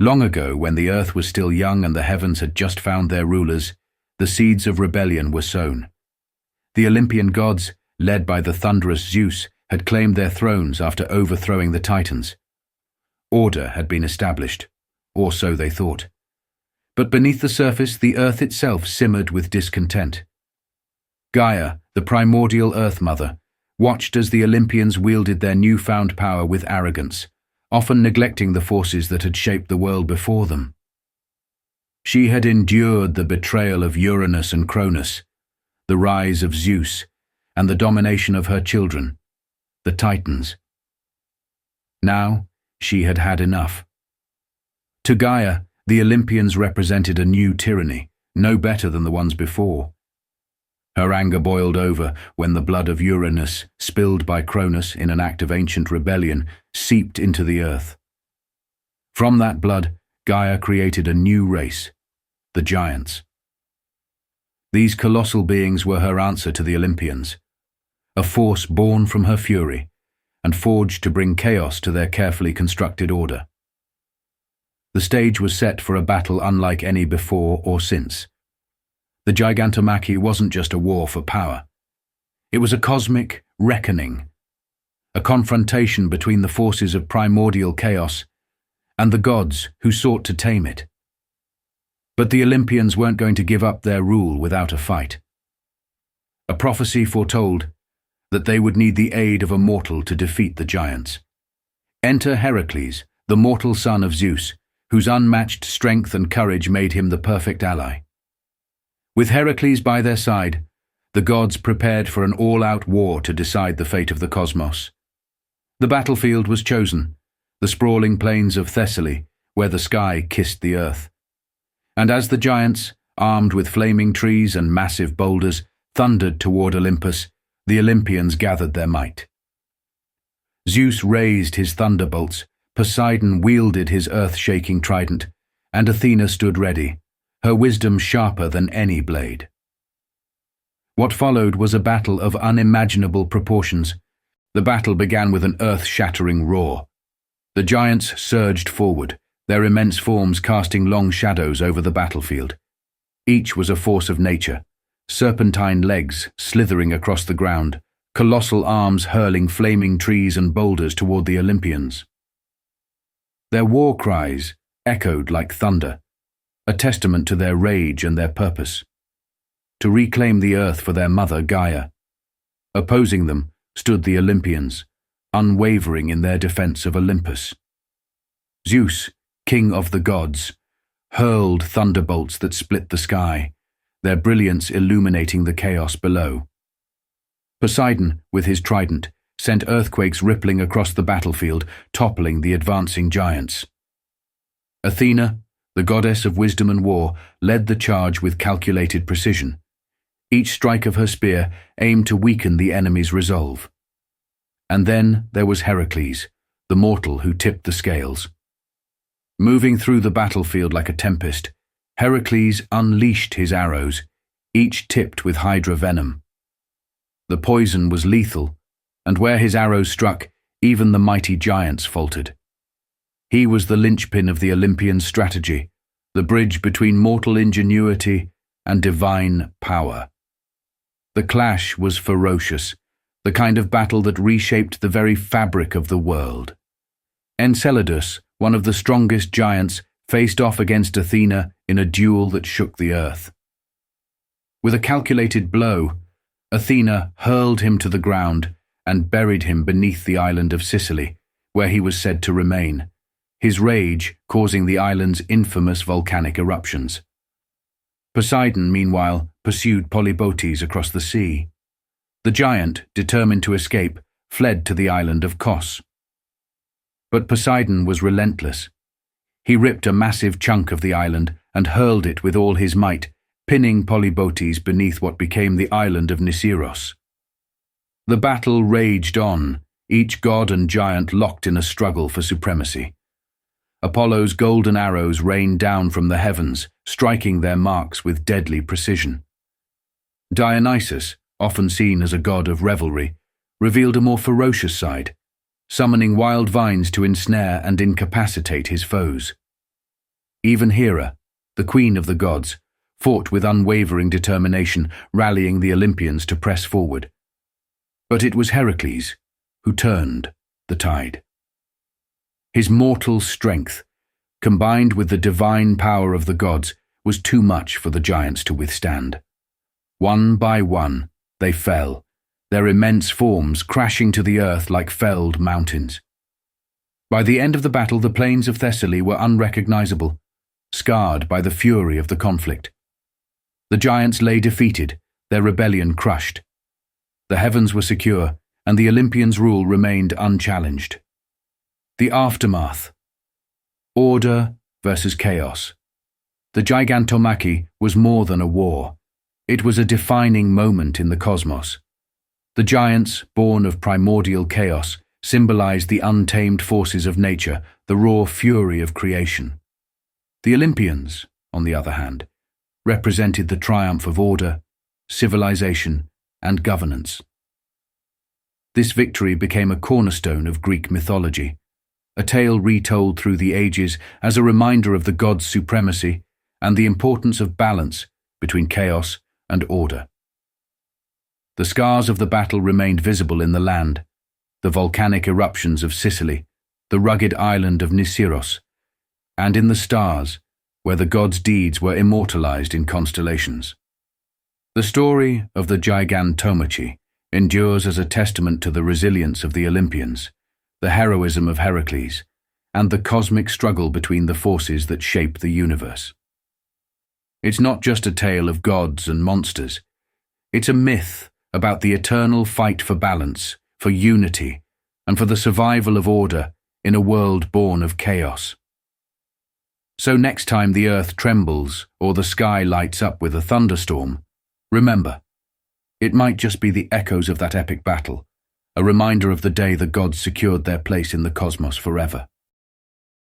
Long ago, when the earth was still young and the heavens had just found their rulers, the seeds of rebellion were sown. The Olympian gods, led by the thunderous Zeus, had claimed their thrones after overthrowing the Titans. Order had been established, or so they thought. But beneath the surface, the earth itself simmered with discontent. Gaia, the primordial Earth Mother, watched as the Olympians wielded their newfound power with arrogance, often neglecting the forces that had shaped the world before them. She had endured the betrayal of Uranus and Cronus, the rise of Zeus, and the domination of her children, the Titans. Now, she had had enough. To Gaia, the Olympians represented a new tyranny, no better than the ones before. Her anger boiled over when the blood of Uranus, spilled by Cronus in an act of ancient rebellion, seeped into the earth. From that blood, Gaia created a new race, the giants. These colossal beings were her answer to the Olympians, a force born from her fury and forged to bring chaos to their carefully constructed order. The stage was set for a battle unlike any before or since. The Gigantomachy wasn't just a war for power. It was a cosmic reckoning, a confrontation between the forces of primordial chaos and the gods who sought to tame it. But the Olympians weren't going to give up their rule without a fight. A prophecy foretold that they would need the aid of a mortal to defeat the giants. Enter Heracles, the mortal son of Zeus, whose unmatched strength and courage made him the perfect ally. With Heracles by their side, the gods prepared for an all-out war to decide the fate of the cosmos. The battlefield was chosen, the sprawling plains of Thessaly, where the sky kissed the earth. And as the giants, armed with flaming trees and massive boulders, thundered toward Olympus, the Olympians gathered their might. Zeus raised his thunderbolts, Poseidon wielded his earth-shaking trident, and Athena stood ready, her wisdom sharper than any blade. What followed was a battle of unimaginable proportions. The battle began with an earth-shattering roar. The giants surged forward, their immense forms casting long shadows over the battlefield. Each was a force of nature, serpentine legs slithering across the ground, colossal arms hurling flaming trees and boulders toward the Olympians. Their war cries echoed like thunder, a testament to their rage and their purpose, to reclaim the earth for their mother Gaia. Opposing them stood the Olympians, unwavering in their defense of Olympus. Zeus, king of the gods, hurled thunderbolts that split the sky, their brilliance illuminating the chaos below. Poseidon, with his trident, sent earthquakes rippling across the battlefield, toppling the advancing giants. Athena, the goddess of wisdom and war, led the charge with calculated precision. Each strike of her spear aimed to weaken the enemy's resolve. And then there was Heracles, the mortal who tipped the scales. Moving through the battlefield like a tempest, Heracles unleashed his arrows, each tipped with hydra venom. The poison was lethal, and where his arrows struck, even the mighty giants faltered. He was the linchpin of the Olympian strategy, the bridge between mortal ingenuity and divine power. The clash was ferocious, the kind of battle that reshaped the very fabric of the world. Enceladus, one of the strongest giants, faced off against Athena in a duel that shook the earth. With a calculated blow, Athena hurled him to the ground and buried him beneath the island of Sicily, where he was said to remain, his rage causing the island's infamous volcanic eruptions. Poseidon, meanwhile, pursued Polybotes across the sea. The giant, determined to escape, fled to the island of Kos. But Poseidon was relentless. He ripped a massive chunk of the island and hurled it with all his might, pinning Polybotes beneath what became the island of Nisyros. The battle raged on, each god and giant locked in a struggle for supremacy. Apollo's golden arrows rained down from the heavens, striking their marks with deadly precision. Dionysus, often seen as a god of revelry, revealed a more ferocious side, summoning wild vines to ensnare and incapacitate his foes. Even Hera, the queen of the gods, fought with unwavering determination, rallying the Olympians to press forward. But it was Heracles who turned the tide. His mortal strength, combined with the divine power of the gods, was too much for the giants to withstand. One by one, they fell, their immense forms crashing to the earth like felled mountains. By the end of the battle, the plains of Thessaly were unrecognizable, scarred by the fury of the conflict. The giants lay defeated, their rebellion crushed. The heavens were secure, and the Olympians' rule remained unchallenged. The aftermath. Order versus chaos. The Gigantomachy was more than a war. It was a defining moment in the cosmos. The giants, born of primordial chaos, symbolized the untamed forces of nature, the raw fury of creation. The Olympians, on the other hand, represented the triumph of order, civilization, and governance. This victory became a cornerstone of Greek mythology, a tale retold through the ages as a reminder of the gods' supremacy and the importance of balance between chaos and order. The scars of the battle remained visible in the land, the volcanic eruptions of Sicily, the rugged island of Nisyros, and in the stars, where the gods' deeds were immortalized in constellations. The story of the Gigantomachy endures as a testament to the resilience of the Olympians, the heroism of Heracles, and the cosmic struggle between the forces that shape the universe. It's not just a tale of gods and monsters. It's a myth about the eternal fight for balance, for unity, and for the survival of order in a world born of chaos. So next time the earth trembles or the sky lights up with a thunderstorm, remember, it might just be the echoes of that epic battle, a reminder of the day the gods secured their place in the cosmos forever.